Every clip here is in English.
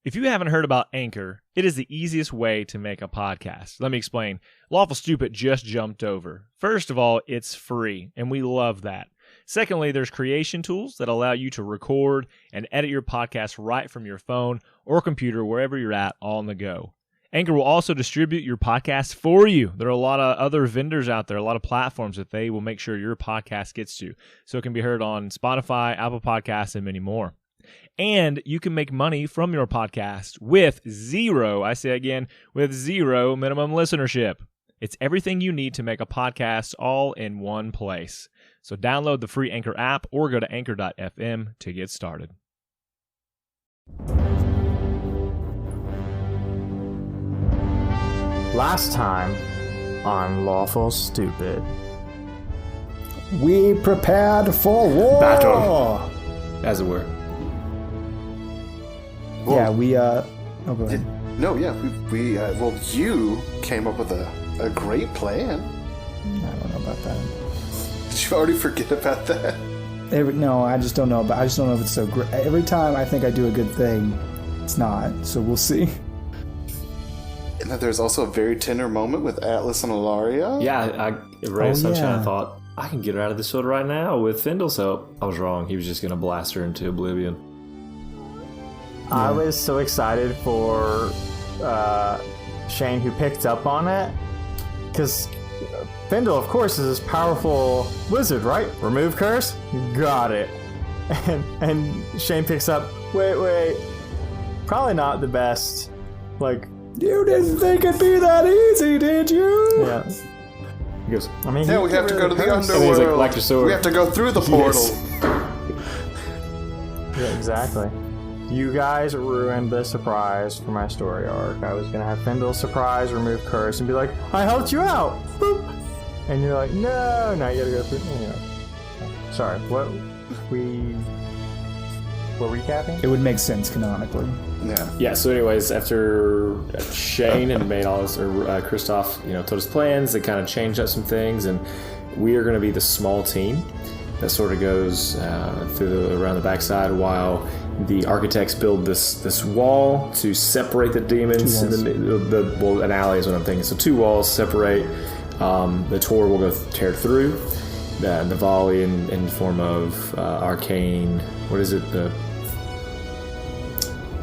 If you haven't heard about Anchor, it is the easiest way to make a podcast. Let me explain. Lawful Stupid just jumped over. First of all, it's free, and we love that. Secondly, there's creation tools that allow you to record and edit your podcast right from your phone or computer, wherever you're at, all on the go. Anchor will also distribute your podcast for you. There are a lot of other vendors out there, a lot of platforms that they will make sure your podcast gets to. So it can be heard on Spotify, Apple Podcasts, and many more. And you can make money from your podcast with zero minimum listenership. It's everything you need to make a podcast all in one place. So download the free Anchor app or go to anchor.fm to get started. Last time on Lawful Stupid. We prepared for war. Battle, as it were. Well, yeah, we oh, go ahead. Well, you came up with a great plan. I don't know about that. Did you already forget about that? No, I just don't know. I just don't know if it's so great. Every time I think I do a good thing, it's not. So we'll see. And then there's also a very tender moment with Atlas and Ilaria. Yeah, Ray of Sunshine thought, I can get her out of this field right now with Findle's help. I was wrong. He was just going to blast her into oblivion. I was so excited for Shane, who picked up on it, because Findle, of course, is this powerful wizard, right? Remove curse? Got it. And Shane picks up, wait, probably not the best, like... You didn't think it'd be that easy, did you? Yeah. He goes, I mean, we have to go to the underworld. Like we have to go through the portal. Yeah, exactly. You guys ruined the surprise for my story arc. I was gonna have Findle surprise, remove curse, and be like, I helped you out! Boop! And you're like, no, you gotta go through... Anyway. Sorry, what? We're recapping? It would make sense canonically. Yeah, so anyways, after Shane and made all this, or Christoph, told his plans, they kind of changed up some things, and we are going to be the small team that sort of goes around the backside while the architects build this wall to separate the demons. An alley is what I'm thinking. So 2 walls separate. The Tor will go tear through. The volley in the form of arcane. What is it? The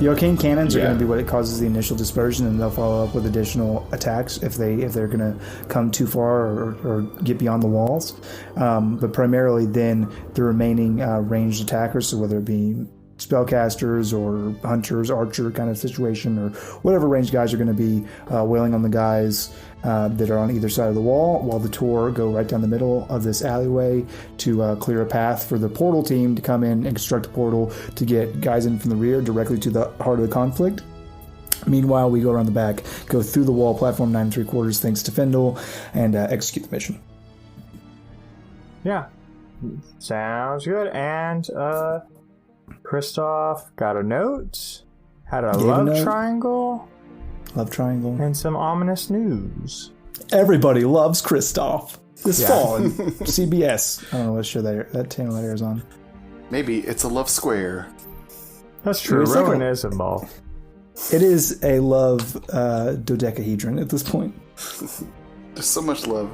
arcane cannons are going to be what it causes the initial dispersion, and they'll follow up with additional attacks if they're going to come too far or get beyond the walls. But primarily, then the remaining ranged attackers, so whether it be spellcasters or hunters, archer kind of situation, or whatever ranged guys are going to be wailing on the guys that are on either side of the wall, while the Tor go right down the middle of this alleyway to clear a path for the portal team to come in and construct a portal to get guys in from the rear directly to the heart of the conflict. Meanwhile, we go around the back, go through the wall, platform 9 3/4 thanks to Findle, and execute the mission. Yeah. Sounds good. And Christoph got a note, had a love triangle. Love triangle. And some ominous news. Everybody loves Christoph. This fall in CBS. I don't know what show that channel that airs on. Maybe it's a love square. That's true. Rowan is involved. It is a love dodecahedron at this point. There's so much love.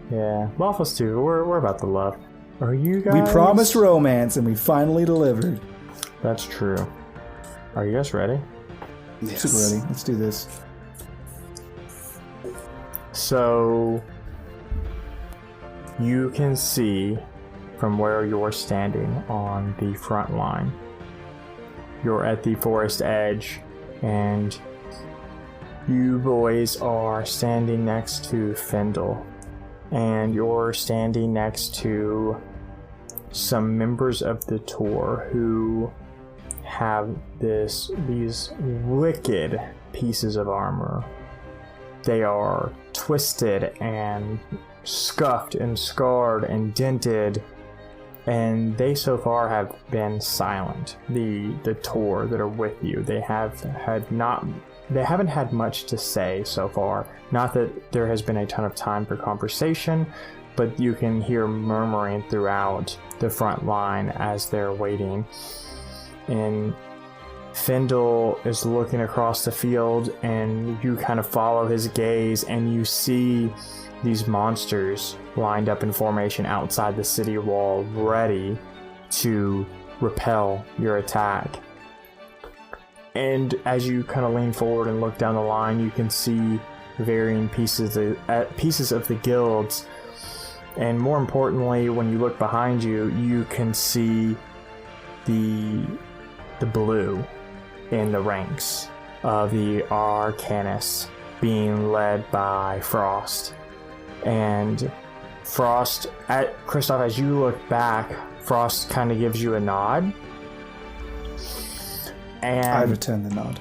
Yeah. Lawful too. We're about the love. Are you guys... We promised romance and we finally delivered. That's true. Are you guys ready? Yes. Super ready. Let's do this. So, you can see from where you're standing on the front line. You're at the forest edge, and you boys are standing next to Findle, and you're standing next to some members of the Tor who have these wicked pieces of armor. They are twisted and scuffed and scarred and dented, and they so far have been silent. The Tor that are with you, they haven't had much to say so far. Not that there has been a ton of time for conversation, but you can hear murmuring throughout the front line as they're waiting. And Findle is looking across the field, and you kind of follow his gaze, and you see these monsters lined up in formation outside the city wall, ready to repel your attack. And as you kind of lean forward and look down the line, you can see varying pieces of the guilds. And more importantly, when you look behind you, you can see the blue in the ranks of the Arcanists being led by Frost. And Frost, Kristoff, as you look back, Frost kind of gives you a nod. And I return the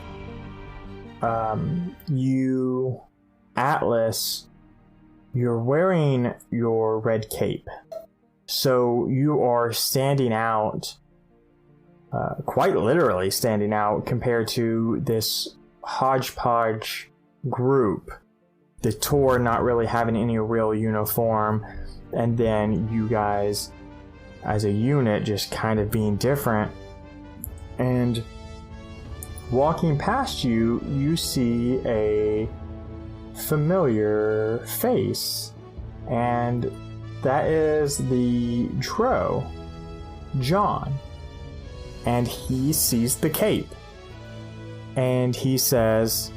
nod. You, Atlas, you're wearing your red cape. So you are standing out, quite literally standing out compared to this hodgepodge group. The Tor not really having any real uniform, and then you guys as a unit just kind of being different. And walking past you, you see a familiar face, and that is the Dro, John. And he sees the cape, and he says,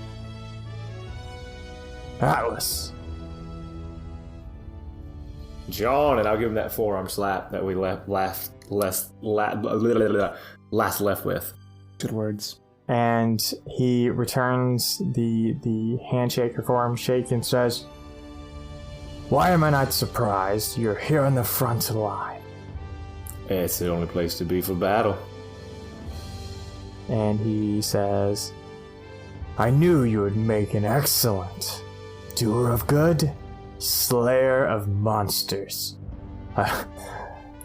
Atlas. John, and I'll give him that forearm slap that we last left with. Good words. And he returns the handshake or forearm shake and says, why am I not surprised? You're here on the front line. It's the only place to be for battle. And he says, I knew you would make an excellent doer of good, slayer of monsters.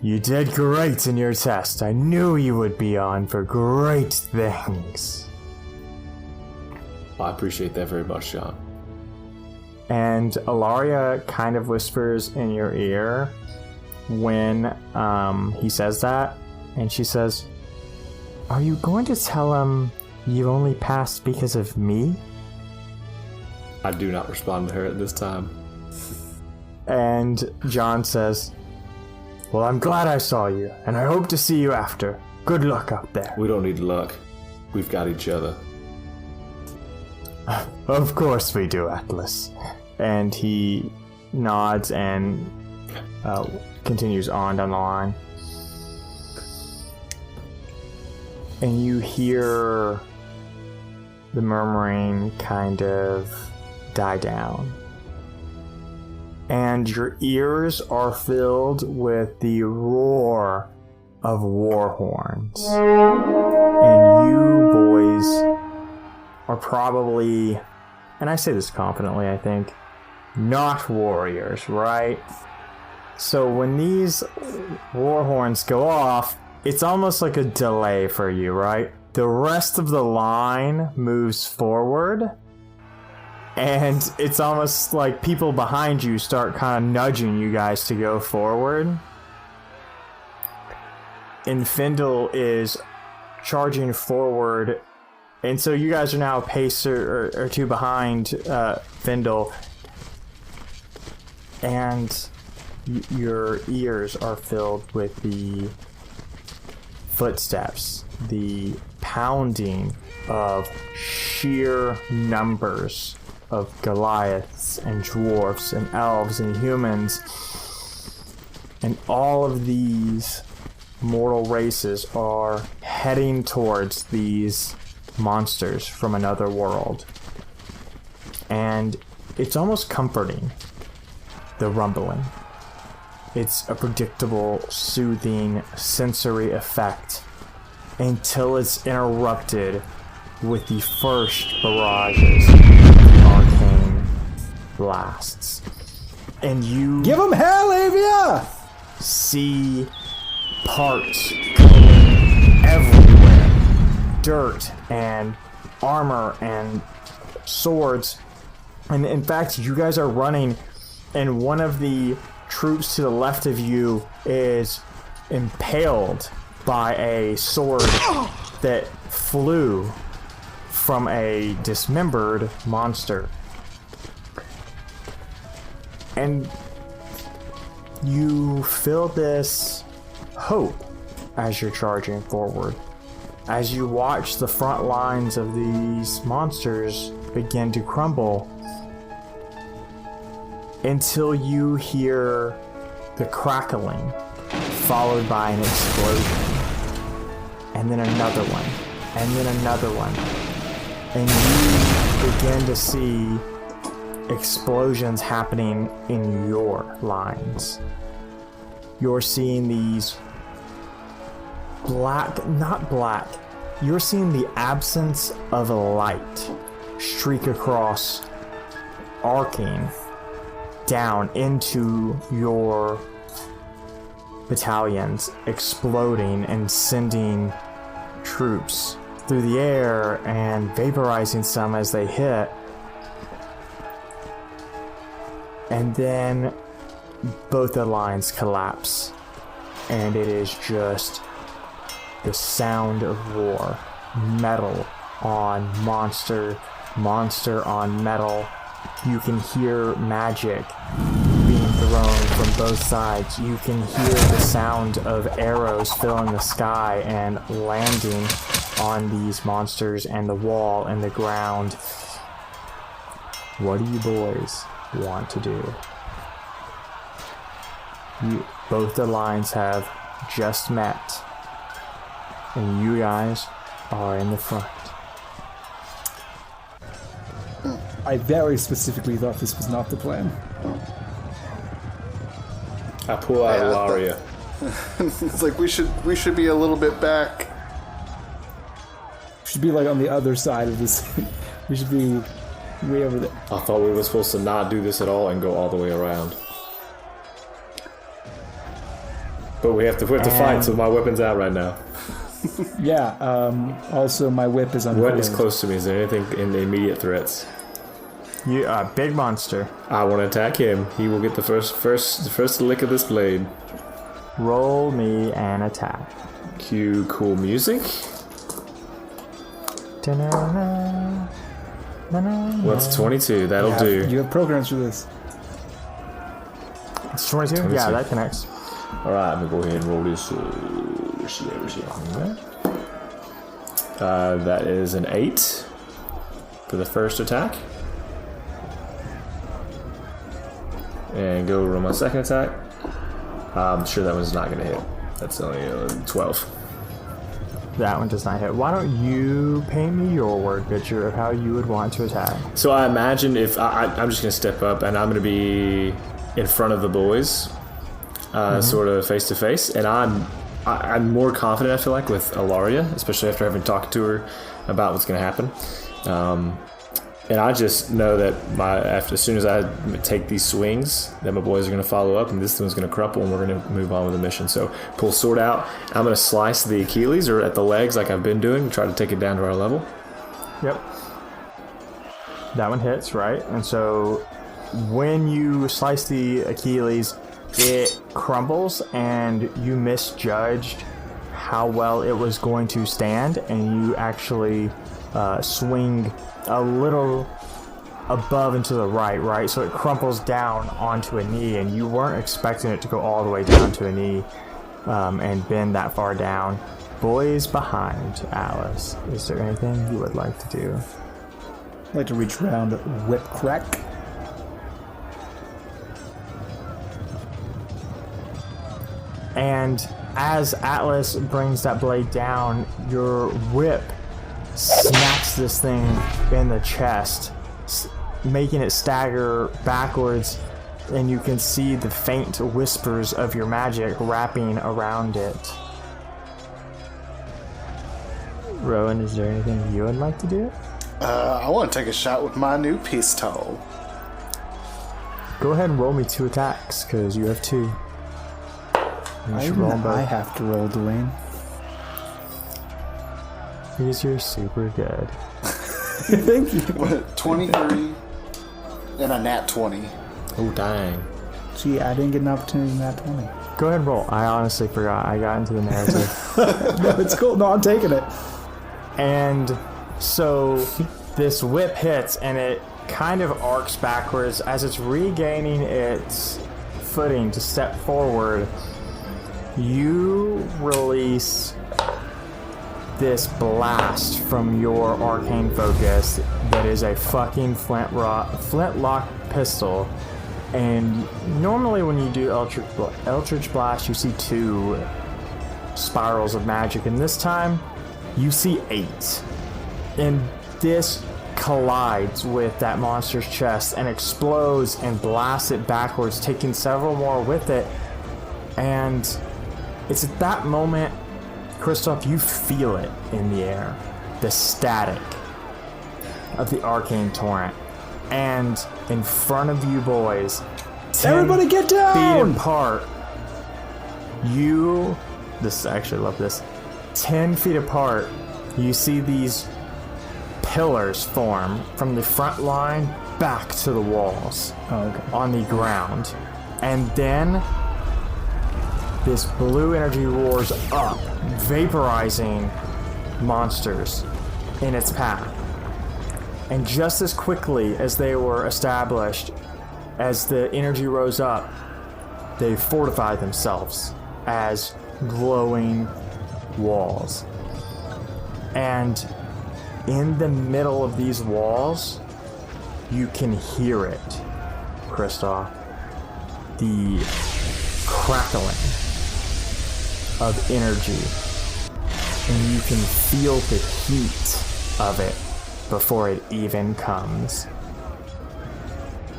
You did great in your test. I knew you would be on for great things. I appreciate that very much, John. And Ilaria kind of whispers in your ear when he says that, and she says, are you going to tell him you only passed because of me? I do not respond to her at this time. And John says, well, I'm glad I saw you, and I hope to see you after. Good luck out there. We don't need luck. We've got each other. Of course we do, Atlas. And he nods and continues on down the line. And you hear the murmuring kind of die down. And your ears are filled with the roar of war horns. And you boys are probably, and I say this confidently, I think, not warriors, right? So when these war horns go off, it's almost like a delay for you, right? The rest of the line moves forward, and it's almost like people behind you start kind of nudging you guys to go forward. And Findle is charging forward, and so you guys are now a pace or two behind Findle, and your ears are filled with the footsteps, the pounding of sheer numbers of Goliaths and dwarfs and elves and humans, and all of these mortal races are heading towards these monsters from another world. And it's almost comforting, the rumbling. It's a predictable, soothing, sensory effect until it's interrupted with the first barrages of arcane blasts. And you Give him hell, Avia! see parts going everywhere. Dirt and armor and swords. And in fact, you guys are running, and one of the troops to the left of you is impaled by a sword that flew from a dismembered monster. And you feel this hope as you're charging forward. As you watch the front lines of these monsters begin to crumble until you hear the crackling followed by an explosion. And then another one. And then another one. And you begin to see explosions happening in your lines. You're seeing these not black, you're seeing the absence of a light streak across, arcing down into your battalions, exploding and sending troops through the air and vaporizing some as they hit. And then both the lines collapse, and it is just the sound of war. Metal on monster, monster on metal. You can hear magic being thrown from both sides. You can hear the sound of arrows filling the sky and landing on these monsters and the wall and the ground. What do you boys want to do? Both the lines have just met, and you guys are in the front. I very specifically thought this was not the plan. I pull out Ilaria. It's like we should be a little bit back. We should be like on the other side of this. We should be way over there. I thought we were supposed to not do this at all and go all the way around. But we have to fight, so my weapon's out right now. Yeah, also my whip is uncoiled. What is close to me? Is there anything in the immediate threats? You big monster. I want to attack him. He will get the first lick of this blade. Roll me an attack. Cue cool music. What's 22? That'll do. You have programs for this. It's 22? Yeah, that connects. Alright, I'm going to go ahead and roll this. That is an 8 for the first attack. And go roll my second attack. I'm sure that one's not going to hit. That's only 12. That one does not hit. Why don't you paint me your word picture of how you would want to attack? So I imagine if I'm just going to step up and I'm going to be in front of the boys, sort of face to face, and I'm more confident, I feel like, with Ilaria, especially after having talked to her about what's going to happen. And I just know that as soon as I take these swings, that my boys are going to follow up, and this one's going to crumple, and we're going to move on with the mission. So pull sword out. I'm going to slice the Achilles or at the legs like I've been doing, try to take it down to our level. Yep. That one hits, right? And so when you slice the Achilles, it crumbles, and you misjudged how well it was going to stand, and you actually swing a little above and to the right? So it crumples down onto a knee, and you weren't expecting it to go all the way down to a knee and bend that far down. Boys behind Alice, is there anything you would like to do? I'd like to reach around, whip crack. And as Atlas brings that blade down, your whip smacks this thing in the chest, making it stagger backwards, and you can see the faint whispers of your magic wrapping around it. Rowan, is there anything you would like to do? I want to take a shot with my new pistol. Go ahead and roll me 2 attacks, because you have 2. I have to roll, Dwayne. Because you're super good. Thank you. What, 23 and a nat 20. Oh, dang. Gee, I didn't get an opportunity in that 20. Go ahead and roll. I honestly forgot. I got into the narrative. No, it's cool. No, I'm taking it. And so this whip hits and it kind of arcs backwards as it's regaining its footing to step forward. You release this blast from your arcane focus that is a fucking flintlock pistol. And normally when you do Eldritch Blast, you see 2 spirals of magic, and this time you see 8. And this collides with that monster's chest and explodes and blasts it backwards, taking several more with it. And it's at that moment, Kristoff, you feel it in the air, the static of the arcane torrent. And in front of you boys, 10 everybody get down! feet apart, I love this, 10 feet apart, you see these pillars form from the front line back to the walls on the ground. And then this blue energy roars up, vaporizing monsters in its path. And just as quickly as they were established, as the energy rose up, they fortified themselves as glowing walls. And in the middle of these walls, you can hear it, Kristoff. The crackling of energy. And you can feel the heat of it before it even comes.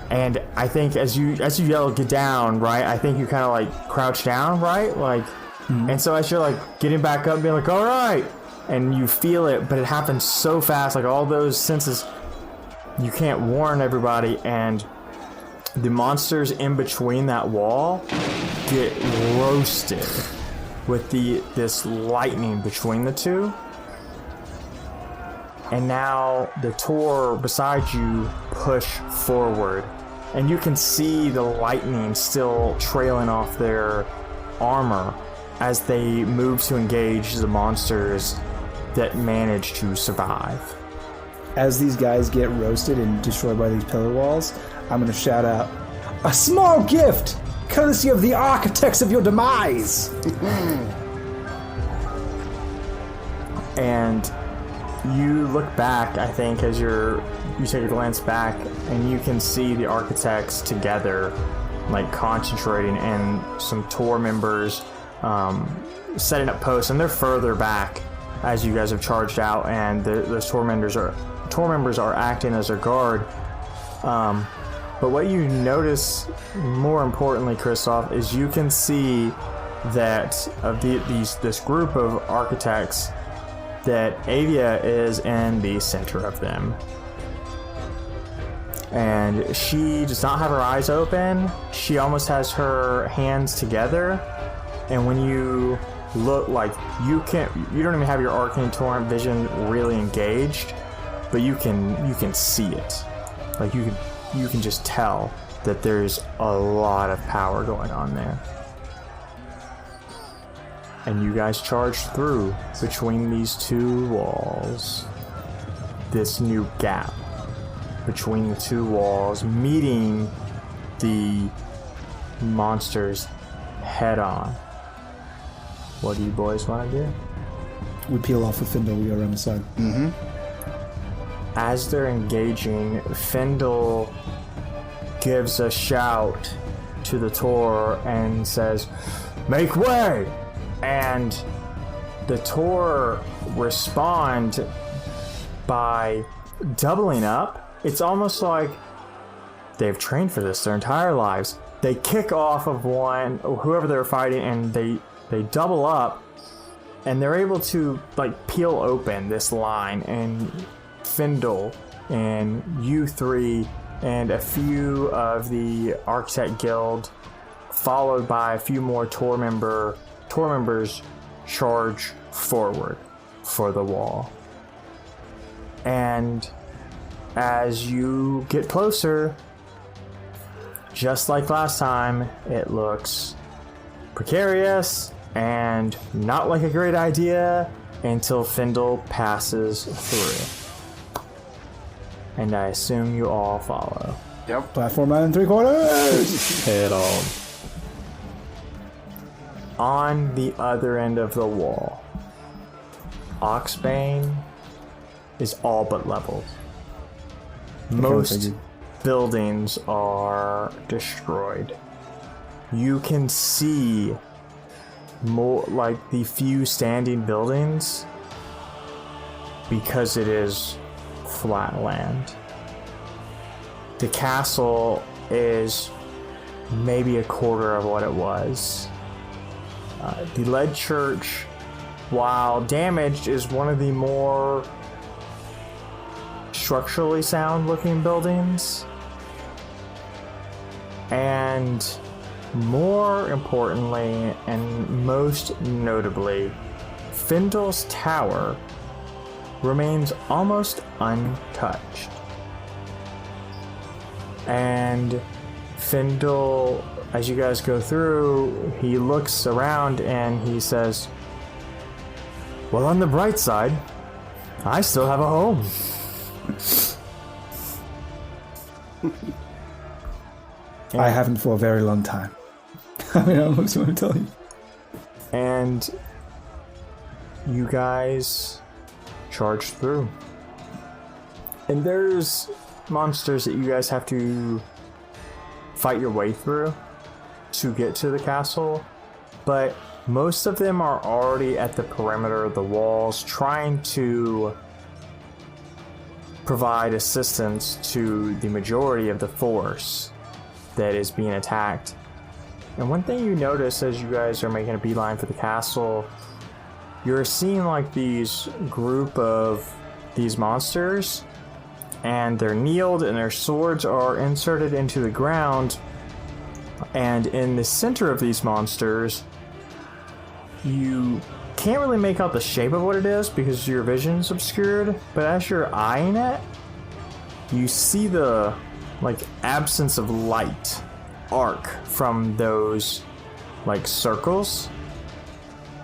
And I think as you yell, get down, right? I think you kind of like crouch down, right? Like, and so as you're like getting back up, being like, all right, and you feel it, but it happens so fast, like all those senses, you can't warn everybody, and the monsters in between that wall get roasted with this lightning between the two. And now the Tor beside you push forward, and you can see the lightning still trailing off their armor as they move to engage the monsters that manage to survive. As these guys get roasted and destroyed by these pillar walls, I'm going to shout out, "A small gift, courtesy of the architects of your demise!" And you look back, I think, as you take a glance back, and you can see the architects together, like concentrating, and some Tor members setting up posts, and they're further back as you guys have charged out, and those Tor members are acting as their guard. But what you notice, more importantly, Kristoff, is you can see that of this group of architects, that Avia is in the center of them. And she does not have her eyes open. She almost has her hands together. And when you look, like, you don't even have your arcane torrent vision really engaged, but you can see it. Like, you can just tell that there's a lot of power going on there. And you guys charge through between these two walls. This new gap between the two walls, meeting the monsters head on. What do you boys want to do? We peel off with Findle, we go around the side. Mm-hmm. As they're engaging, Findle gives a shout to the Tor and says, "Make way!" And the Tor respond by doubling up. It's almost like they've trained for this their entire lives. They kick off of whoever they're fighting, and they double up, and they're able to like peel open this line, and Findle and you three and a few of the Architect Guild, followed by a few more Tor members, charge forward for the wall. And as you get closer, just like last time, it looks precarious and not like a great idea, until Findle passes through. And I assume you all follow. Yep. Platform 9 3/4. Head on. On the other end of the wall, Oxbane is all but leveled. Most buildings are destroyed. You can see more like the few standing buildings because it is flat land. The castle is maybe a quarter of what it was. The lead church, while damaged, is one of the more structurally sound looking buildings. And more importantly, and most notably, Findle's tower remains almost untouched. And Findle, as you guys go through, he looks around and he says, well, on the bright side, I still have a home. I haven't for a very long time. I mean, I don't know what to tell you. And you guys charge through. And there's monsters that you guys have to fight your way through to get to the castle, but most of them are already at the perimeter of the walls trying to provide assistance to the majority of the force that is being attacked. And one thing you notice as you guys are making a beeline for the castle, you're seeing like these group of these monsters, and they're kneeled and their swords are inserted into the ground. And in the center of these monsters, you can't really make out the shape of what it is because your vision's obscured, but as you're eyeing it, you see the like absence of light arc from those like circles,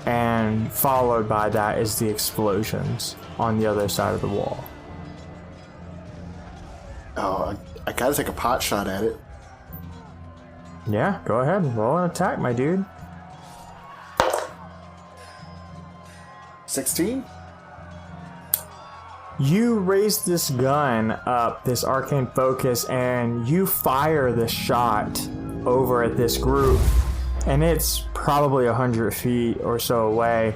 and followed by that is the explosions on the other side of the wall. Oh, I gotta take a pot shot at it. Yeah, go ahead and roll an attack, my dude. 16? You raise this gun up, this arcane focus, and you fire the shot over at this group, and it's probably 100 feet or so away,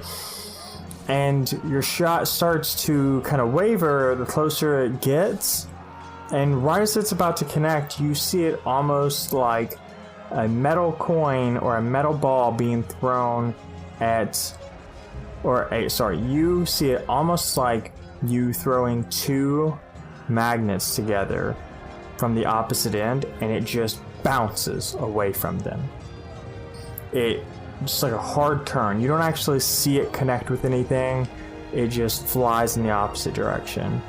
and your shot starts to kind of waver the closer it gets, and right as it's about to connect, you see it almost like a metal coin or a metal ball being thrown at, you see it almost like you throwing two magnets together from the opposite end, and it just bounces away from them. It just like a hard turn. You don't actually see it connect with anything. It just flies in the opposite direction.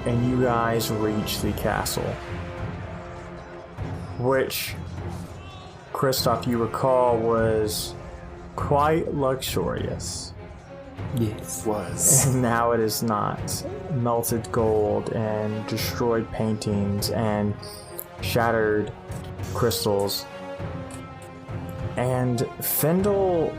And you guys reach the castle, which, Christoph, you recall was quite luxurious. Yes. Was. And now it is not. Melted gold and destroyed paintings and shattered crystals. And Findle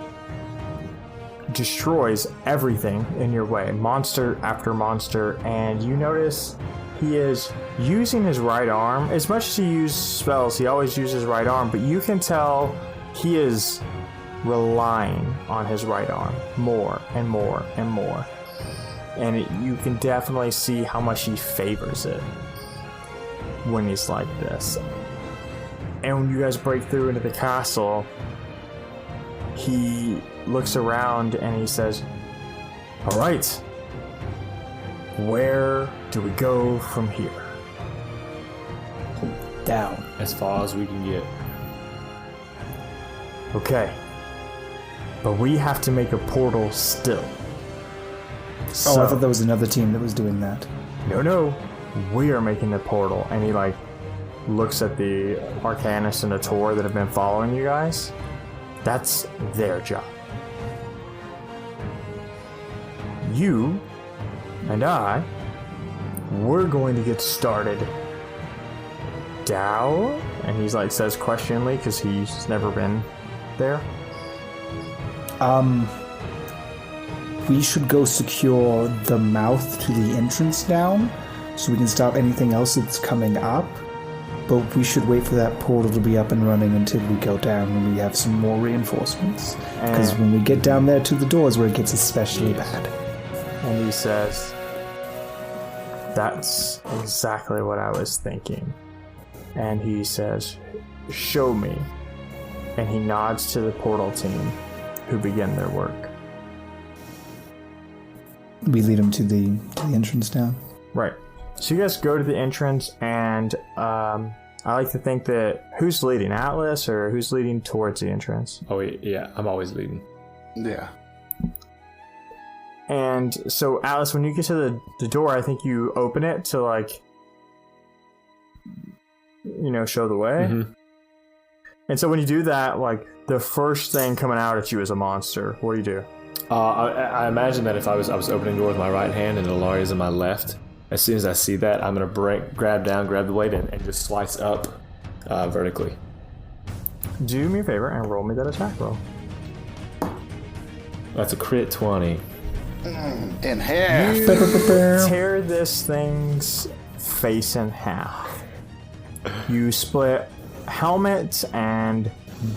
destroys everything in your way, monster after monster, and you notice he is using his right arm. As much as he uses spells, he always uses his right arm, but you can tell he is relying on his right arm more and more and more. And you can definitely see how much he favors it when he's like this. And when you guys break through into the castle, he looks around and he says, all right, where do we go from here? Down. As far as we can get. Okay. But we have to make a portal still. Oh, I thought that was another team that was doing that. No. We are making the portal. And he like looks at the Arcanist and the Tor that have been following you guys. That's their job. you and we're going to get started. Dow? And he's like, says questioningly because he's never been there. We should go secure the mouth to the entrance down so we can stop anything else that's coming up. But we should wait for that portal to be up and running until we go down and we have some more reinforcements. Because when we get down there to the doors where it gets especially bad. And he says, that's exactly what I was thinking. And he says, show me. And he nods to the portal team who begin their work. We lead them to the entrance down. Right. So you guys go to the entrance, and I like to think that who's leading, Atlas, or who's leading towards the entrance? Oh, yeah, I'm always leading. Yeah. And so, Atlas, when you get to the door, I think you open it to, like, show the way. Mm-hmm. And so when you do that, like, the first thing coming out at you is a monster. What do you do? I imagine that if I was opening the door with my right hand and Ilaria's in my left, as soon as I see that, I'm going to grab the blade and just slice up vertically. Do me a favor and roll me that attack roll. That's a crit 20. In half. You tear this thing's face in half. You split helmet and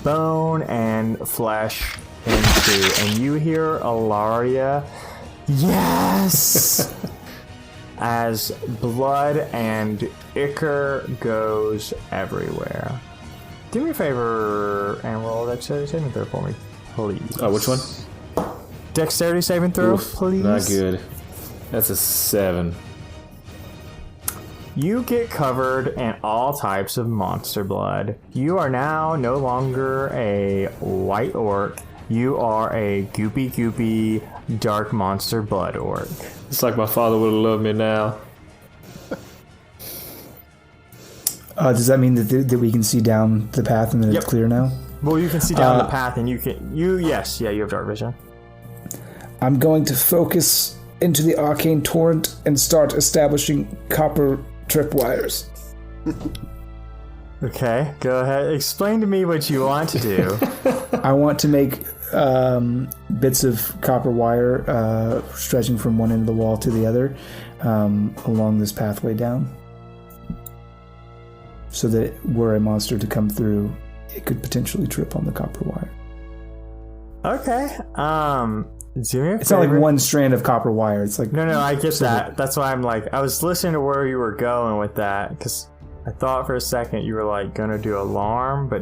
bone and flesh in two, and you hear Ilaria, yes! As blood and ichor goes everywhere. Do me a favor and roll a dexterity saving throw for me, please. Oh, which one? Dexterity saving throw, Oof, please. Not good. That's a 7. You get covered in all types of monster blood. You are now no longer a white orc. You are a goopy dark monster blood orc. It's like my father would have loved me now. Does that mean that we can see down the path and that it's clear now? Well, you can see down the path, and you have dark vision. I'm going to focus into the arcane torrent and start establishing copper tripwires. Okay, go ahead. Explain to me what you want to do. I want to make bits of copper wire stretching from one end of the wall to the other along this pathway down. So that were a monster to come through, it could potentially trip on the copper wire. Okay. It's not like one strand of copper wire. It's like... No, I get that. That's why I'm like... I was listening to where you were going with that, because I thought for a second you were like going to do alarm, but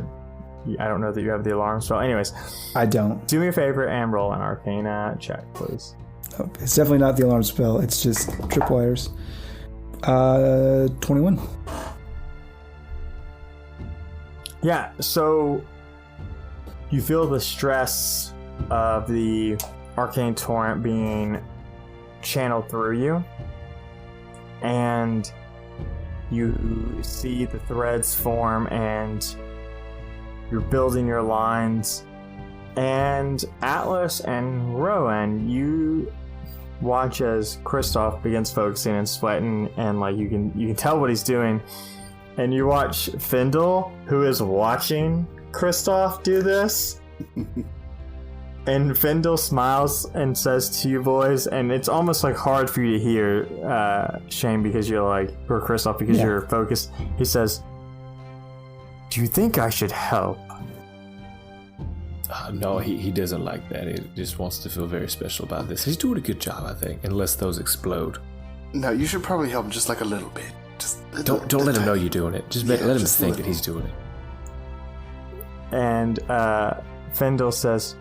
I don't know that you have the alarm spell. Anyways. I don't. Do me a favor and roll an arcana check, please. Oh, it's definitely not the alarm spell. It's just tripwires. 21. Yeah, so you feel the stress of the arcane torrent being channeled through you, and you see the threads form, and you're building your lines. And Atlas and Rowan, you watch as Kristoff begins focusing and sweating, and like you can tell what he's doing. And you watch Findle, who is watching Kristoff do this. And Findle smiles and says to you boys, and it's almost like hard for you to hear, Shane, because you're like, or Kristoff, because you're focused. He says, "Do you think I should help?" No, he doesn't like that. He just wants to feel very special about this. He's doing a good job, I think, unless those explode. No, you should probably help him just like a little bit. Just don't let him know you're doing it. Just let him think that he's doing it. And Findle says,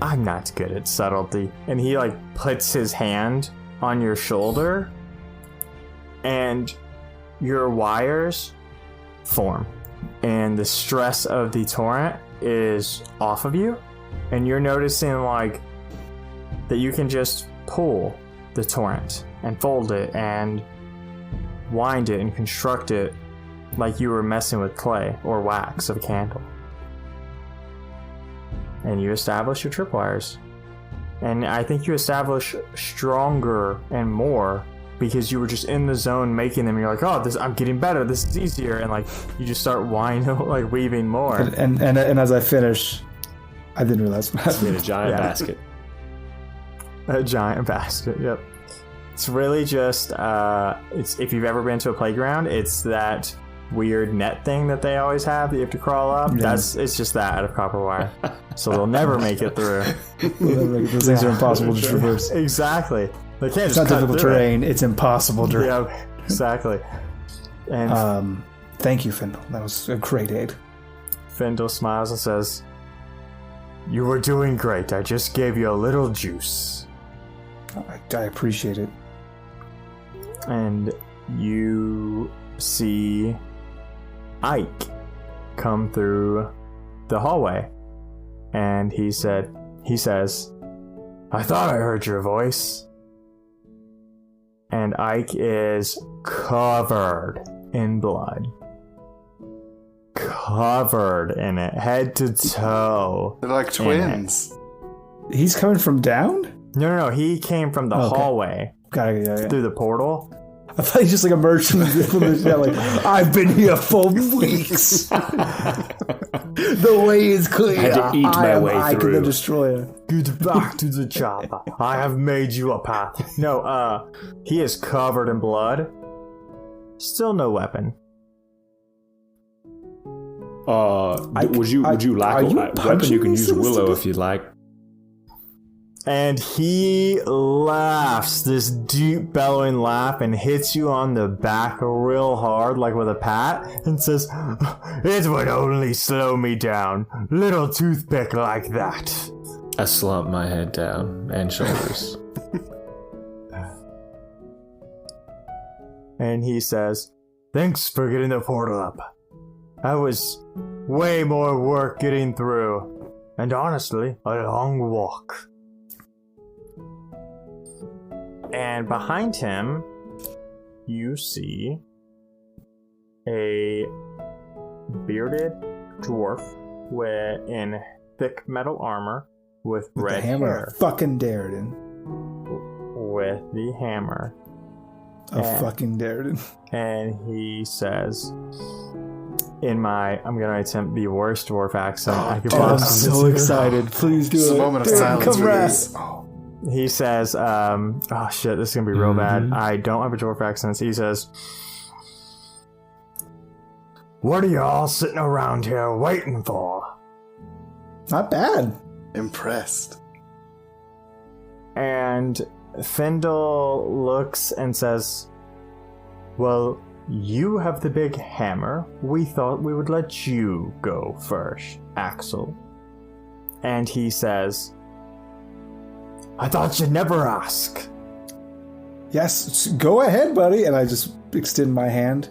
"I'm not good at subtlety." And he like puts his hand on your shoulder, and your wires form, and the stress of the torrent is off of you, and you're noticing like that you can just pull the torrent and fold it and wind it and construct it like you were messing with clay or wax of a candle. And you establish your tripwires. And I think you establish stronger and more because you were just in the zone making them. And you're like, oh, I'm getting better. This is easier. And like you just start weaving more. And as I finish, I didn't realize what happened. In a giant basket. A giant basket. Yep. It's really just it's if you've ever been to a playground, it's that weird net thing that they always have that you have to crawl up. Yeah. It's just that out of copper wire. So they'll never make it through. Those things are impossible to traverse. Exactly. They can't It's just not cut difficult through terrain. It's impossible terrain. Yeah, exactly. And Thank you, Findle. That was a great aid. Findle smiles and says, "You were doing great. I just gave you a little juice." I appreciate it. And you see Ike come through the hallway. And he says, "I thought I heard your voice." And Ike is covered in blood. Covered in it, head to toe. They're like twins. He's coming from down? No. He came from the hallway. Got it. Yeah. Through the portal. I thought he just like emerged from the shell, like, I've been here for weeks. The way is clear. I had to eat my way Ike through. the Destroyer. Get back to the chopper. I have made you a path. No, he is covered in blood. Still no weapon. Would you like a weapon? punching You can me, use so to Willow speak? if you'd like. And he laughs this deep bellowing laugh and hits you on the back real hard, like with a pat, and says, "It would only slow me down. Little toothpick like that." I slump my head down and shoulders. And he says, "Thanks for getting the portal up. That was way more work getting through. And honestly, a long walk." And behind him, you see a bearded dwarf in thick metal armor with With red the hammer hair. of fucking Dariden. With the hammer. Of fucking Dariden. And he says, I'm going to attempt the worst dwarf accent I could Oh, I'm possibly so do. excited. Please do It's it. a moment of Dude, silence come for rest. you. He says, oh shit, this is going to be real bad. I don't have a dwarf accent. He says, "What are you all sitting around here waiting for?" Not bad. Impressed. And Findle looks and says, "Well, you have the big hammer. We thought we would let you go first, Axel." And he says, "I thought you'd never ask." Yes, go ahead, buddy. And I just extend my hand.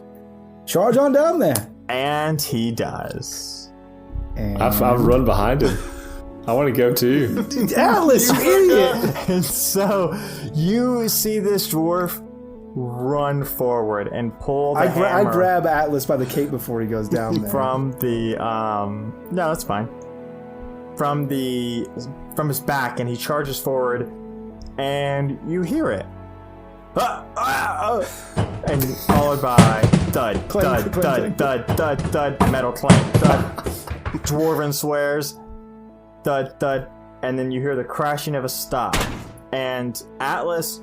Charge on down there. And he does. And I've run behind him. I want to go too. Atlas, you idiot! And so you see this dwarf run forward and pull the I hammer grab Atlas by the cape before he goes down there. from the no, that's fine. From his back, and he charges forward, and you hear it. And followed by thud, Clank, thud, clank, thud, thud, thud, thud, metal clank, thud, dwarven swears, thud, thud, and then you hear the crashing of a stop. And Atlas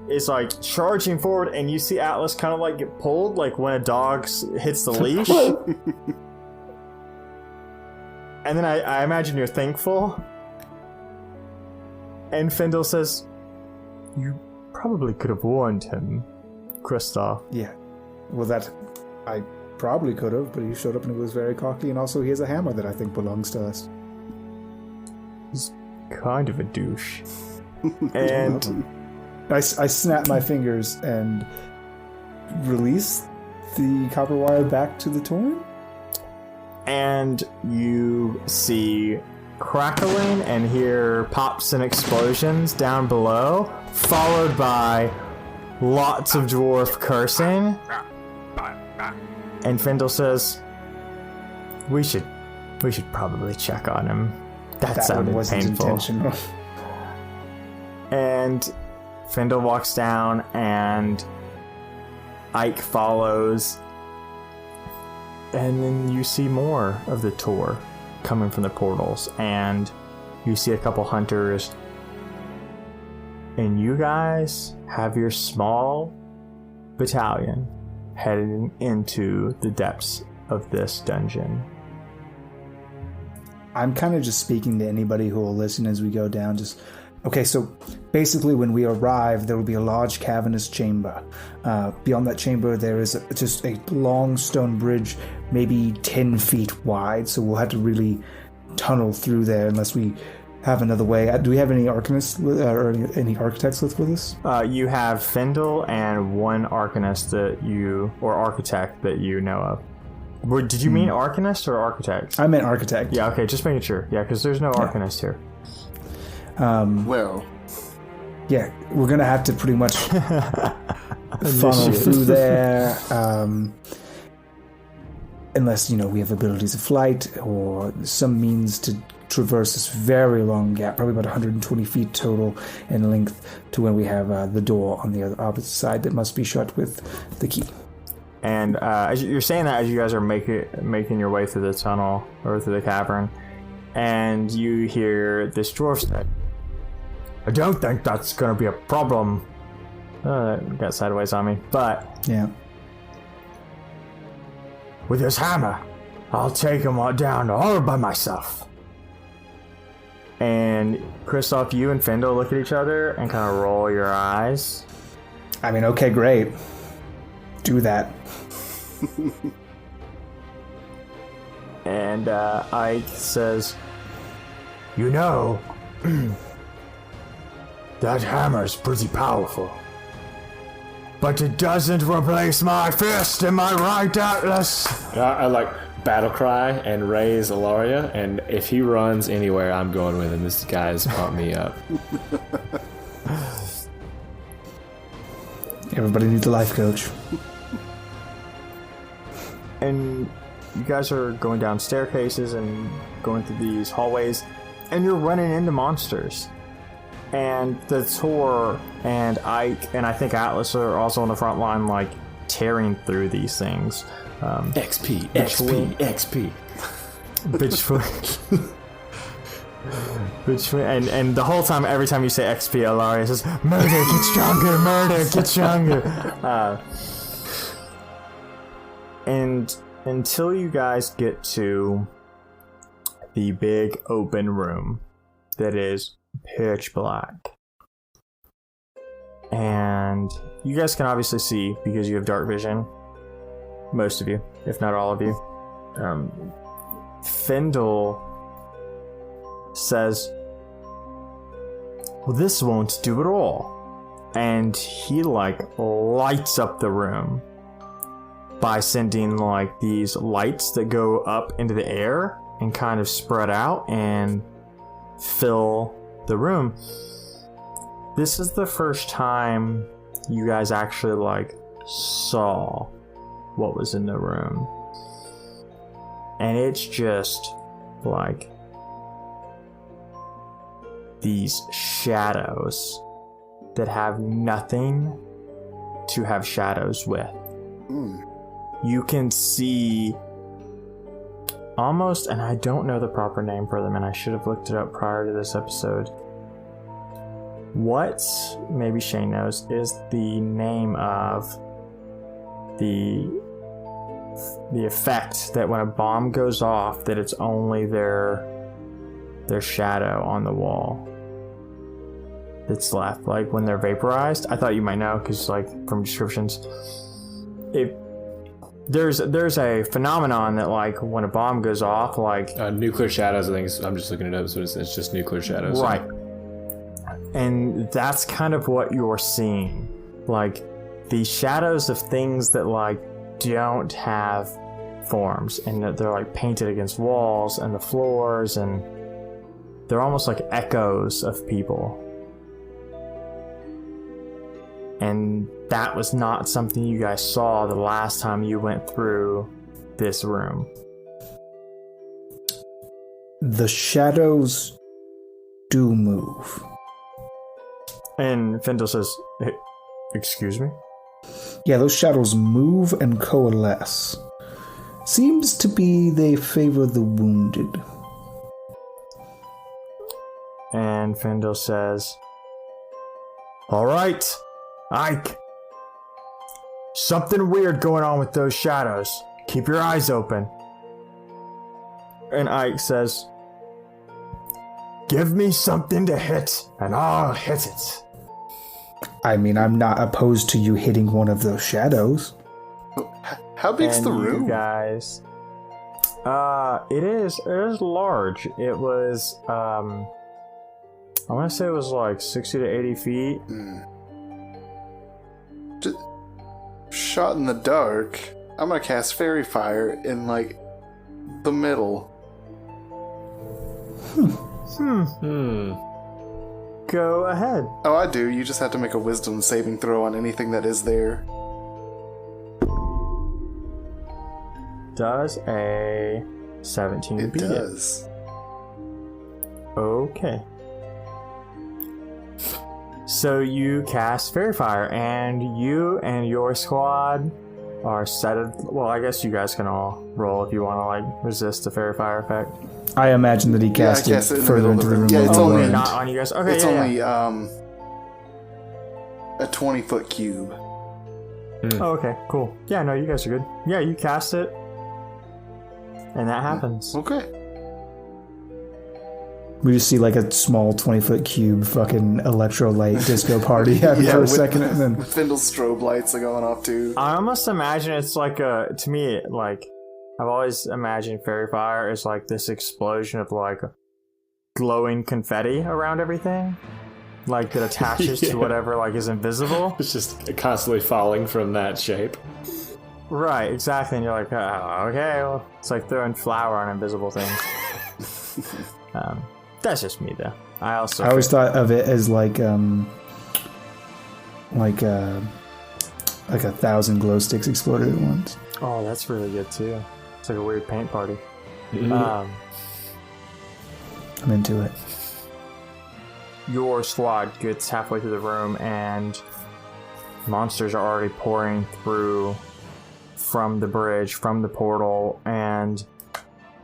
is like charging forward, and you see Atlas kind of like get pulled, like when a dog hits the leash. And then I imagine you're thankful. And Findle says, "You probably could have warned him, Kristoff." Yeah. Well, I probably could have, but he showed up and he was very cocky, and also he has a hammer that I think belongs to us. He's kind of a douche. And I snap my fingers and release the copper wire back to the torn. and you see crackling and hear pops and explosions down below, followed by lots of dwarf cursing. And Findle says, we should probably check on him. That That one sounded wasn't painful. intentional. And Findle walks down, and Ike follows. And then you see more of the tour coming from the portals, and you see a couple hunters. And you guys have your small battalion heading into the depths of this dungeon. I'm kind of just speaking to anybody who will listen as we go down. Okay, so basically when we arrive, there will be a large cavernous chamber. Beyond that chamber, there is just a long stone bridge, maybe 10 feet wide, so we'll have to really tunnel through there unless we have another way. Do we have any arcanists or any architects with us? You have Findle and one arcanist or architect that you know of. Did you mean arcanist or architect? I meant architect. Yeah, okay, just making sure. Yeah, because there's no arcanist here. Well, yeah, we're gonna have to pretty much funnel through there, unless we have abilities of flight or some means to traverse this very long gap, probably about 120 feet total in length, to when we have the door on the opposite side that must be shut with the key. And as you're saying that, as you guys are making your way through the tunnel or through the cavern, and you hear this dwarf say, "I don't think that's going to be a problem." Got sideways on me, but yeah, with this hammer, I'll take him all down all by myself. And Kristoff, you and Findle look at each other and kind of roll your eyes. I mean, okay, great. Do that. And Ike says, that hammer's pretty powerful. But it doesn't replace my fist, am I right, Atlas? I battle cry and raise Ilaria, and if he runs anywhere, I'm going with him. This guy's pumped me up. Everybody needs a life coach. And you guys are going down staircases and going through these hallways, and you're running into monsters. And the Tor and Ike and I think Atlas are also on the front line, tearing through these things. XP. Between and the whole time, every time you say XP, Ilaria says, "Murder, get stronger, murder, get stronger." And until you guys get to the big open room that is pitch black. And you guys can obviously see, because you have dark vision, most of you, if not all of you. Findle says, "Well, this won't do at all." And he lights up the room by sending these lights that go up into the air and kind of spread out and fill the room. This is the first time you guys actually saw what was in the room. And it's just these shadows that have nothing to have shadows with. You can see almost, and I don't know the proper name for them, and I should have looked it up prior to this episode. What, maybe Shane knows, is the name of the effect that when a bomb goes off, that it's only their shadow on the wall that's left, when they're vaporized? I thought you might know, because from descriptions, there's a phenomenon that when a bomb goes off, nuclear shadows. I think I'm just looking it up, so it's just nuclear shadows, right? And that's kind of what you're seeing, the shadows of things that don't have forms, and that they're painted against walls and the floors, and they're almost like echoes of people. And that was not something you guys saw the last time you went through this room. The shadows do move. And Findle says, hey, excuse me? Yeah, those shadows move and coalesce. Seems to be they favor the wounded. And Findle says, all right, Ike. Something weird going on with those shadows. Keep your eyes open. And Ike says, give me something to hit, and I'll hit it. I mean, I'm not opposed to you hitting one of those shadows. How big's And the room? You guys, it is large. It was, I want to say it was like 60 to 80 feet. Just shot in the dark. I'm gonna cast Fairy Fire in like the middle. Go ahead. Oh, I do. You just have to make a Wisdom saving throw on anything that is there. Does a 17 It beat does. it? Okay. So you cast Fairy Fire, and you and your squad are set. Well, I guess you guys can all roll if you want to like resist the Fairy Fire effect. I imagine that he cast I it cast it in the further middle into of the the room. room. Yeah, it's on the only end. Not on you guys. Okay, It's yeah, only yeah. A 20-foot cube. Oh, okay, cool. Yeah, no, you guys are good. Yeah, you cast it, and that happens. Okay. We just see like a small 20-foot cube fucking electrolyte disco party happening for a second, and then Findle's strobe lights are going off too. I almost imagine it's like to me, like, I've always imagined Fairy Fire is like this explosion of like glowing confetti around everything, like that attaches to whatever like is invisible. It's just constantly falling from that shape. Right, exactly. And you're like, oh, okay, well, it's like throwing flour on invisible things. That's just me, though. I always thought of it as like a 1,000 glow sticks exploded at once. Oh, that's really good too. It's like a weird paint party. I'm into it. Your squad gets halfway through the room, and monsters are already pouring through from the bridge, from the portal, and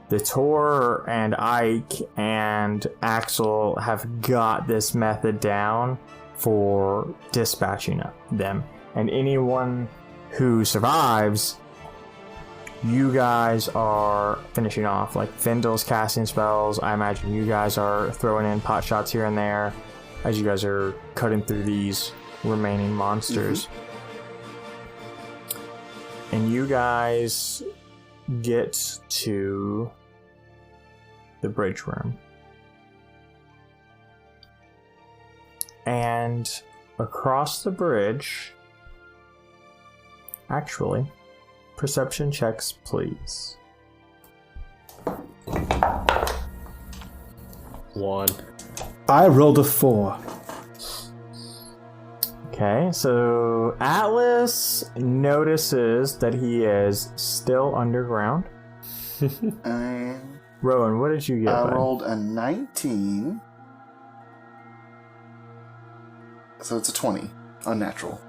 the Tor and Ike and Axel have got this method down for dispatching them. And anyone who survives, you guys are finishing off. Like, Findle's casting spells. I imagine you guys are throwing in pot shots here and there as you guys are cutting through these remaining monsters. And you guys get to the bridge room. And across the bridge, actually, perception checks, please. 1. I rolled a 4. Okay, so Atlas notices that he is still underground. Rowan, what did you get? I rolled a 19. So it's a 20. Unnatural.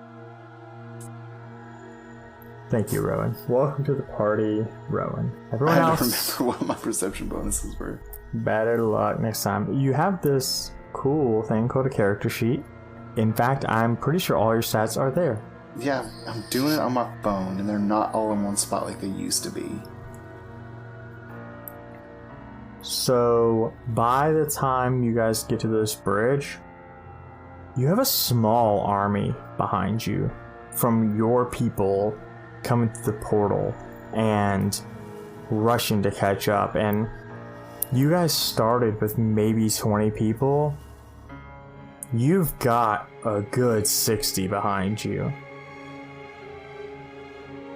Thank you, Rowan. Welcome to the party, Rowan. Everyone I don't else, remember what my perception bonuses were. better luck next time. You have this cool thing called a character sheet. In fact, I'm pretty sure all your stats are there. Yeah, I'm doing it on my phone, and they're not all in one spot like they used to be. So, by the time you guys get to this bridge, you have a small army behind you from your people coming through the portal and rushing to catch up. And you guys started with maybe 20 people. You've got a good 60 behind you.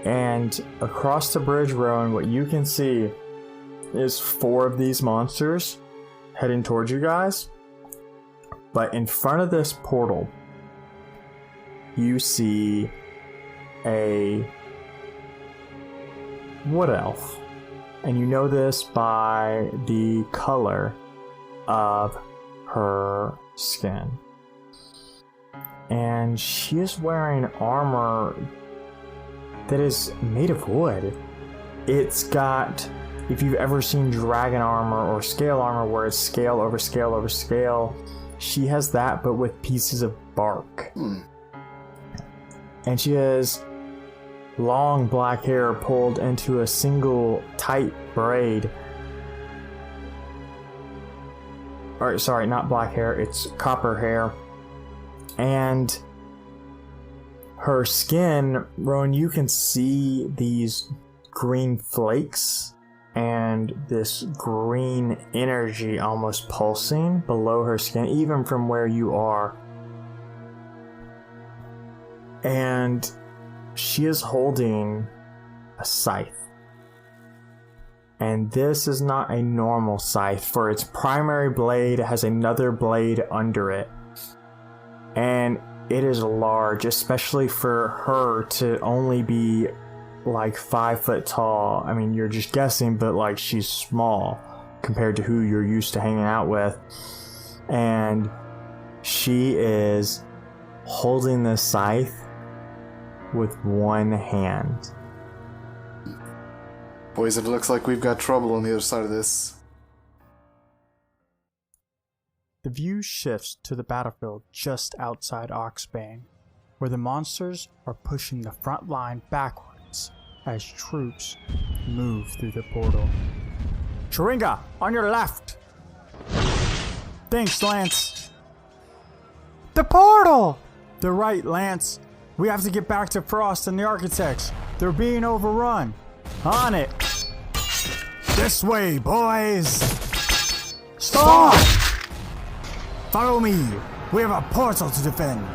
And across the bridge, Rowan, what you can see is 4 of these monsters heading towards you guys. But in front of this portal, you see a wood elf. And you know this by the color of her skin. and she is wearing armor that is made of wood. It's got, if you've ever seen dragon armor or scale armor where it's scale over scale over scale, she has that but with pieces of bark. And she has long black hair pulled into a single tight braid. Or sorry, not black hair, it's copper hair. And her skin, Rowan, you can see these green flakes and this green energy almost pulsing below her skin, even from where you are. And she is holding a scythe. And this is not a normal scythe, for its primary blade has another blade under it. And it is large, especially for her to only be like 5 foot tall. I mean, you're just guessing, but like she's small compared to who you're used to hanging out with. And she is holding the scythe with one hand. Boys, it looks like we've got trouble on the other side of this. The view shifts to the battlefield just outside Oxbane, where the monsters are pushing the front line backwards as troops move through the portal. Sharinga, on your left! Thanks, Lance. The portal! The right, Lance. We have to get back to Frost and the Architects. They're being overrun. On it! This way, boys! Stop! Follow me. We have a portal to defend.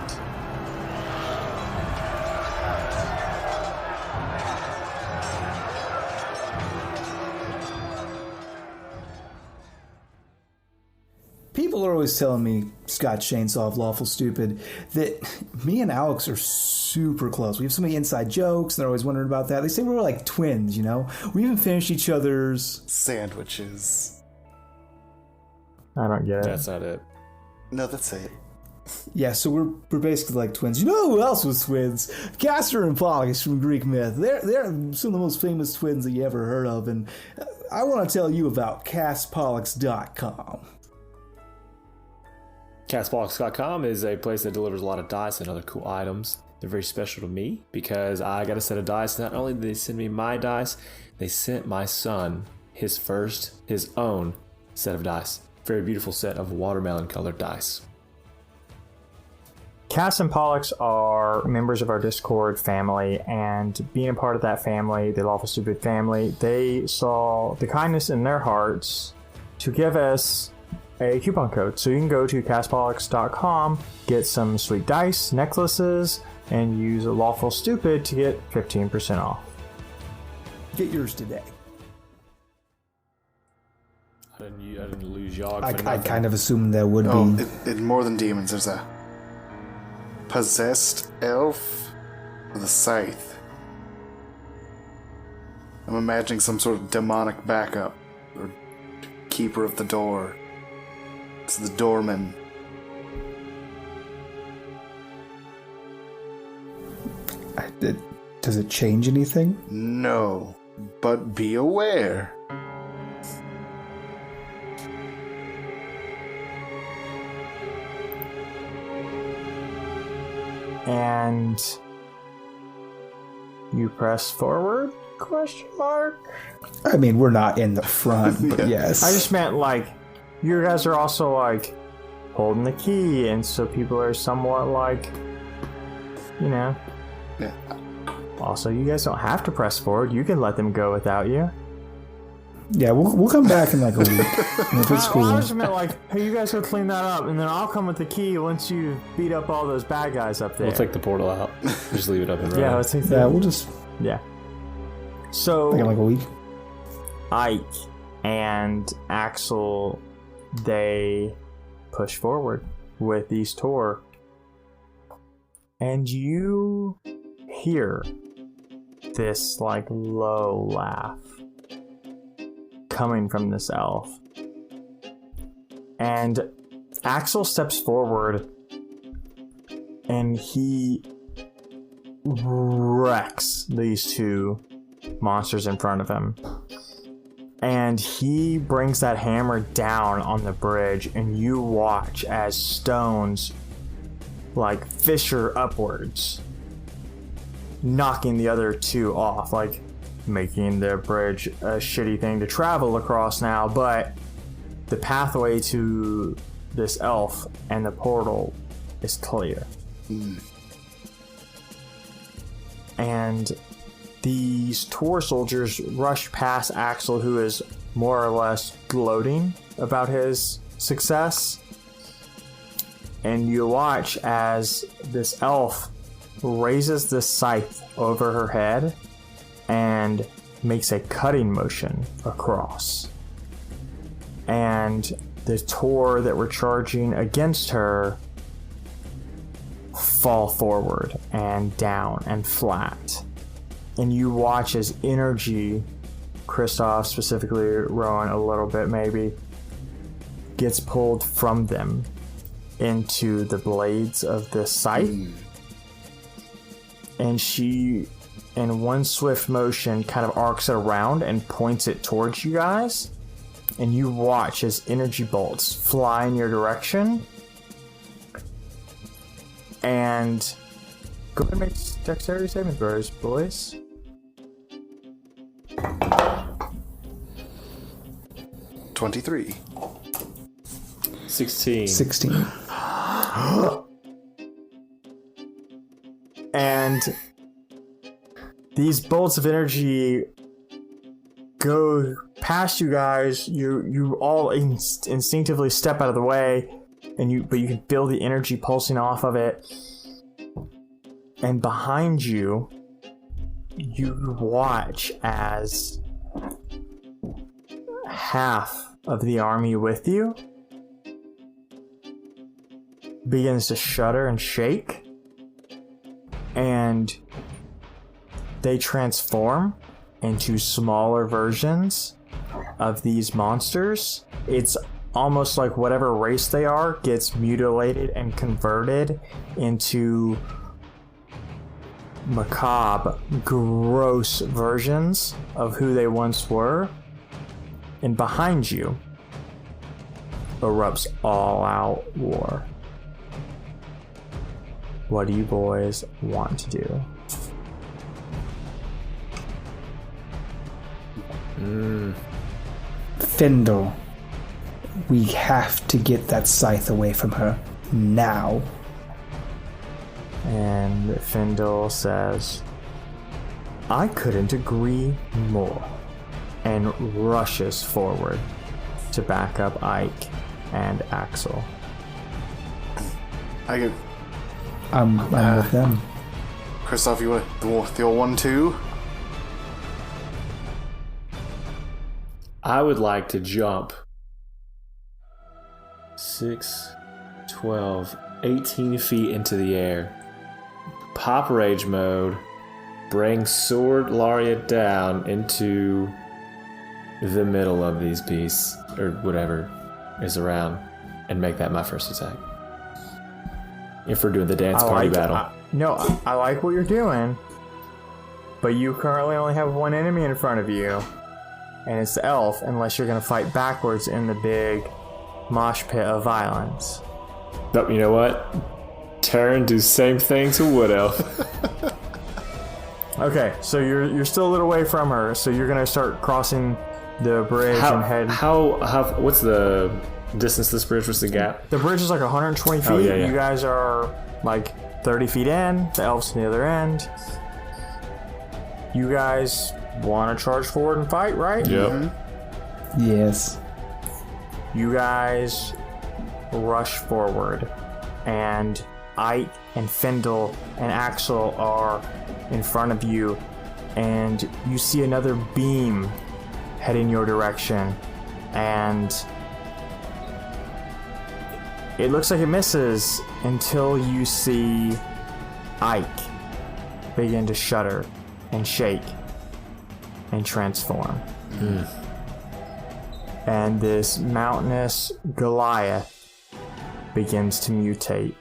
People are always telling me, Scott Chainsaw of Lawful Stupid, that me and Alex are super close. We have so many inside jokes, and they're always wondering about that. They say we're like twins, you know? We even finish each other's sandwiches. I don't get it. That's not it. No, that's it. Yeah, so we're basically like twins. You know who else was twins? Castor and Pollux from Greek myth. They're some of the most famous twins that you ever heard of, and I want to tell you about castpollux.com. CastPollux.com is a place that delivers a lot of dice and other cool items. They're very special to me because I got a set of dice. Not only did they send me my dice, they sent my son his own set of dice. Very beautiful set of watermelon colored dice. Castor and Pollux are members of our Discord family, and being a part of that family, the Lawful Stupid family, they saw the kindness in their hearts to give us a coupon code. So you can go to castpollux.com, get some sweet dice, necklaces, and use a Lawful Stupid to get 15% off. Get yours today. I didn't lose Yogg for I nothing. kind of assumed that would be. In More Than Demons, there's a possessed elf with a scythe. I'm imagining some sort of demonic backup or keeper of the door. It's the doorman. Does it change anything? No, but be aware. And you press forward? Question mark. I mean, we're not in the front, but yes. I just meant like you guys are also like holding the key, and so people are somewhat like, you know. Yeah. Also, you guys don't have to press forward. You can let them go without you. Yeah, we'll come back in like a week. If it's cool. I just meant like, hey, you guys go clean that up, and then I'll come with the key once you beat up all those bad guys up there. We'll take the portal out. Just leave it up and running. Yeah, let's take that. Yeah, we'll just. Yeah. So Like in like a week. Ike and Axel, they push forward with these Tor, and you hear this like low laugh coming from this elf, and Axel steps forward and he wrecks these two monsters in front of him. And he brings that hammer down on the bridge, and you watch as stones like fissure upwards, knocking the other two off, like making the bridge a shitty thing to travel across now. But the pathway to this elf and the portal is clear. And these tour soldiers rush past Axel, who is more or less gloating about his success. And you watch as this elf raises the scythe over her head and makes a cutting motion across. And the Tor that were charging against her fall forward and down and flat. And you watch as energy, Kristoff specifically, Rowan a little bit maybe, gets pulled from them into the blades of the scythe. And she, in one swift motion, kind of arcs it around and points it towards you guys. And you watch as energy bolts fly in your direction. And go ahead and make dexterity saving throws, boys. 23. 16. And these bolts of energy go past you guys. You all instinctively step out of the way, but you can feel the energy pulsing off of it. And behind you, you watch as half of the army with you begins to shudder and shake, and they transform into smaller versions of these monsters. It's almost like whatever race they are gets mutilated and converted into macabre, gross versions of who they once were. And behind you erupts all-out war. What do you boys want to do? Findle, we have to get that scythe away from her now. And Findle says, I couldn't agree more, and rushes forward to back up Ike and Axel. I'm with them. Kristoff, you want the old 1-2? I would like to jump 6, 12, 18 feet into the air. Pop rage mode. Bring Sword Lariat down into the middle of these beasts, or whatever is around, and make that my first attack. If we're doing the dance party battle. I like what you're doing, but you currently only have one enemy in front of you, and it's the elf, unless you're going to fight backwards in the big mosh pit of violence. But you know what? Terran do same thing to Wood Elf. Okay, so you're still a little way from her, so you're going to start crossing the bridge and head... What's the distance to this bridge? What's the gap? The bridge is like 120 feet. Yeah. You guys are like 30 feet in. The elf's on the other end. You guys want to charge forward and fight, right? Yep. Mm-hmm. Yes. You guys rush forward, and Ike and Findle and Axel are in front of you, and you see another beam heading your direction, and it looks like it misses until you see Ike begin to shudder and shake and transform. And this mountainous Goliath begins to mutate.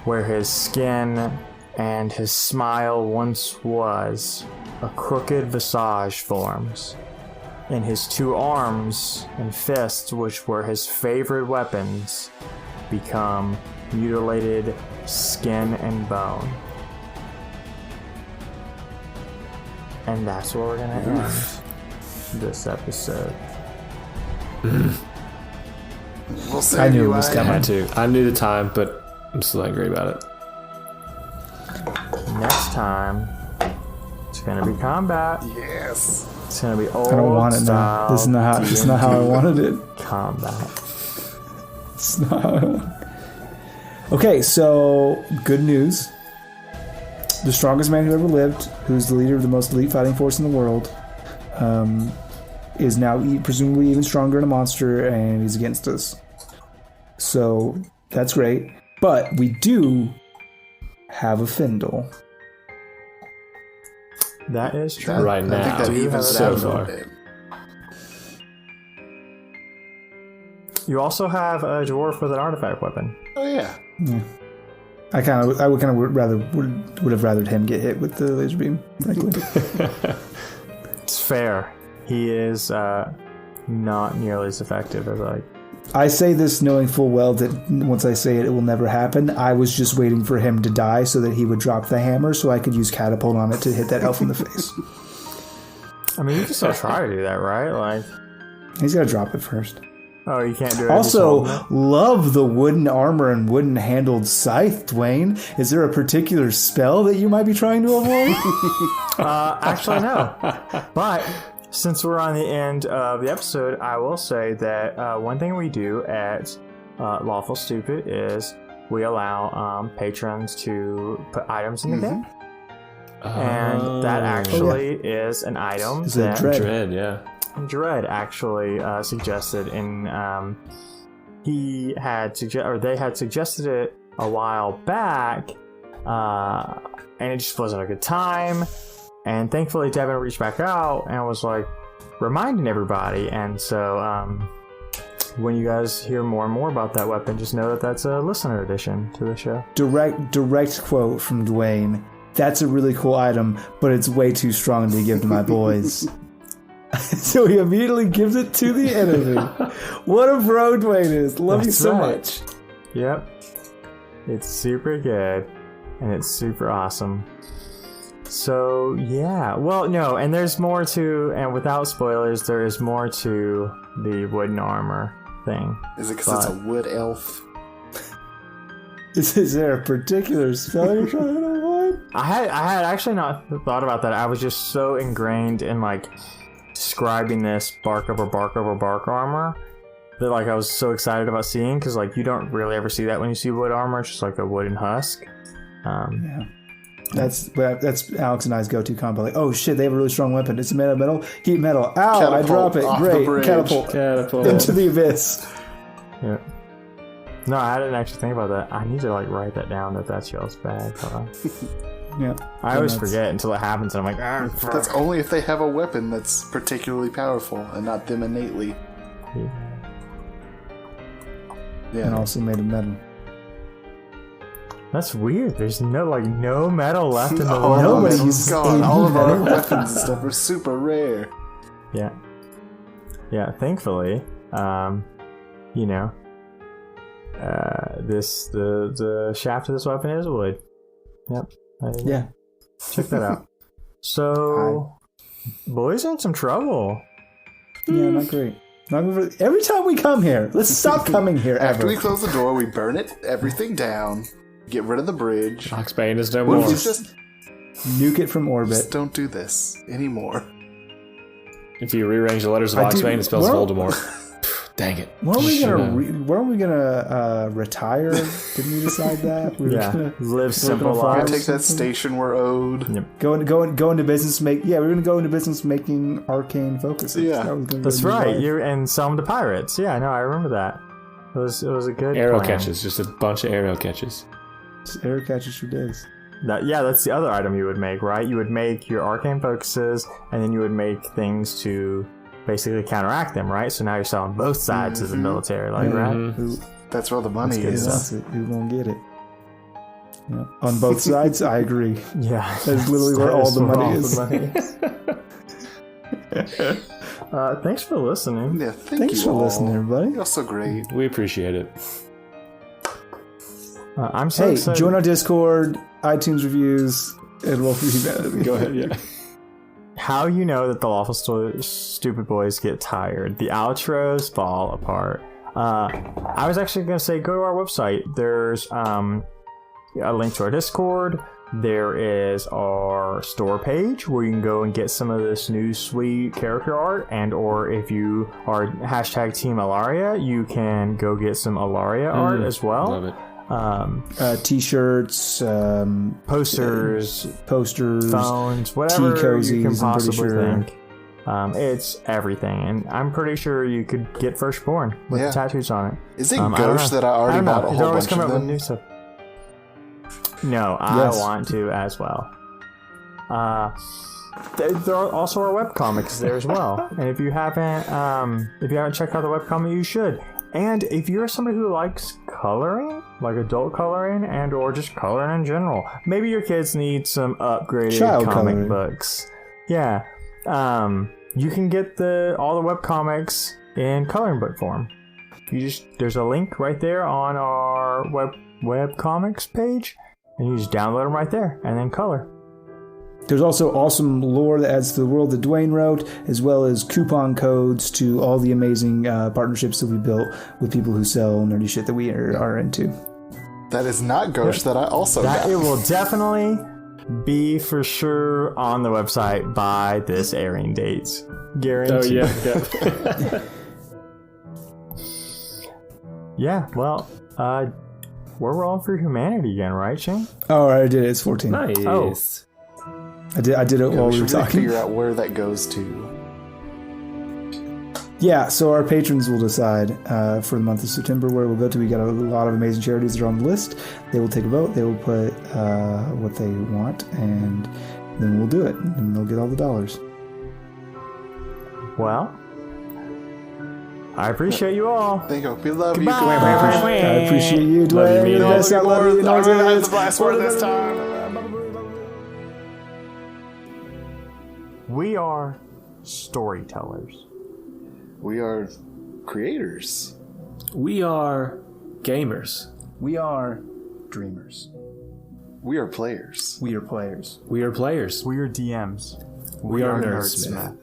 where his skin and his smile once was, a crooked visage forms. And his 2 arms and fists, which were his favorite weapons, become mutilated skin and bone. And that's where we're gonna end this episode. We'll see. I knew it was coming. I had to. I knew the time, but I'm still angry about it. Next time, it's gonna be combat. Yes. It's gonna be old I don't want it now. This is not how I wanted it. Combat. It's not how I wanted it. Okay, so good news. The strongest man who ever lived, who's the leader of the most elite fighting force in the world, is now presumably even stronger than a monster, and he's against us. So that's great. But we do have a Findle. That is true. Right I now. think that Do you even have so so far. You also have a dwarf with an artifact weapon. Oh yeah. I would have rathered him get hit with the laser beam, frankly. It's fair. He is not nearly as effective as I say this knowing full well that once I say it, it will never happen. I was just waiting for him to die so that he would drop the hammer so I could use catapult on it to hit that elf in the face. I mean, you can still try to do that, right? Like, He's got to drop it first. oh, you can't do it. Also, love the wooden armor and wooden handled scythe, Dwayne. Is there a particular spell that you might be trying to avoid? actually, no. But since we're on the end of the episode, I will say that one thing we do at Lawful Stupid is we allow patrons to put items in the game. And that actually is an item Is it that Dread, yeah. Dread actually suggested in they had suggested it a while back, and it just wasn't a good time. And thankfully, Devin reached back out and was like reminding everybody. And so, when you guys hear more and more about that weapon, just know that that's a listener addition to the show. Direct quote from Dwayne. That's a really cool item, but it's way too strong to give to my boys. So he immediately gives it to the enemy. What a bro Dwayne is. Love you so much. Yep. It's super good. And it's super awesome. So, yeah. Well, no, and there's more to, and without spoilers, there is more to the wooden armor thing. Is it because it's a wood elf? Is there a particular spell you're trying to avoid? I had actually not thought about that. I was just so ingrained in, like, describing this bark over bark over bark armor that, like, I was so excited about seeing, because, like, you don't really ever see that when you see wood armor. It's just like a wooden husk. Yeah. That's Alex and I's go-to combo. Like, oh shit, they have a really strong weapon. It's made of metal. Heat metal. Ow! Catapult I drop it. off the Great. bridge. Catapult into the abyss. Yeah. No, I didn't actually think about that. I need to, like, write that down that's y'all's bag. Yeah. I always forget until it happens, and I'm like, fuck. That's only if they have a weapon that's particularly powerful and not them innately. Yeah. And also made of metal. That's weird. There's no metal left in the Oh, world. no, Nobody metal's uses gone. any All of our metal. weapons and stuff are super rare. Yeah. Yeah, thankfully, you know, the shaft of this weapon is wood. Yep. Yeah. Check that out. So, boys are in some trouble. Yeah, not great. Every time we come here, let's stop coming here After ever. we close the door, we burn everything down, get rid of the bridge. Oxbane is no What more. if we just Nuke it from orbit. don't do this anymore? If you rearrange the letters of I do- Oxbane, it spells well- Voldemort. Dang it. Weren't we Should've. gonna retire? Didn't we decide that? We were Yeah. gonna Live simple gonna fly- lives. Take that station we're owed. go into business. We're gonna go into business making arcane focuses. Yeah. That was gonna That's be right. life. And sell them to pirates. Yeah, no, I remember that. It was a good Arrow plan. catches. Just a bunch of arrow catches. Air catches for days. That's the other item you would make, right? You would make your arcane focuses, and then you would make things to basically counteract them, right? So now you're selling both sides of the military, like, right? Who That's where the money is. wants it? Who gonna get it? Yeah. On both sides, I agree. Yeah. That's literally where all the money is. Thanks for listening. Yeah, Thanks for listening, everybody. You're so great. We appreciate it. I'm so Hey, excited. join our Discord, iTunes reviews, and Lawful Humanity. Go ahead, yeah. How you know that the Lawful Stupid Boys get tired. The outros fall apart. I was actually going to say, go to our website. There's a link to our Discord. There is our store page where you can go and get some of this new sweet character art, and or if you are hashtag Team Alaria, you can go get some Alaria art as well. Love it. T-shirts, Posters, phones, whatever tea cozies, you can I'm pretty possibly sure. think. It's everything, and I'm pretty sure you could get Firstborn with the tattoos on it. Is it I don't gauche know. that I already don't know. bought a They're whole always bunch coming of up with them? new stuff. No, I Yes. want to as well. There are also our webcomics there as well. And if you haven't checked out the webcomic, you should. And if you're somebody who likes coloring, like adult coloring and or just coloring in general, maybe your kids need some upgraded Child comic coloring. books. Yeah. You can get all the webcomics in coloring book form. There's a link right there on our webcomics page, and you just download them right there and then color. There's also awesome lore that adds to the world that Dwayne wrote, as well as coupon codes to all the amazing partnerships that we built with people who sell nerdy shit that we are into. That is not gauche that I also That got. it will definitely be for sure on the website by this airing date. Guaranteed. Oh, yeah. Yeah, well, we're rolling for humanity again, right, Shane? Oh, I did it. It's 14. Nice. Oh. I did it while we we were should really talking. figure out where that goes to. Yeah, so our patrons will decide for the month of September where we'll go to. We got a lot of amazing charities that are on the list. They will take a vote. They will put what they want, and then we'll do it. And they'll get all the dollars. Well, I appreciate you all. Thank you. We love Goodbye. you. I appreciate you, Dwayne. Love you, The man. best. I love you. I'm gonna have Noises. the last word this time. We are storytellers. We are creators. We are gamers. We are dreamers. We are players. We are players. We are players. We are DMs. We are nerdsmith.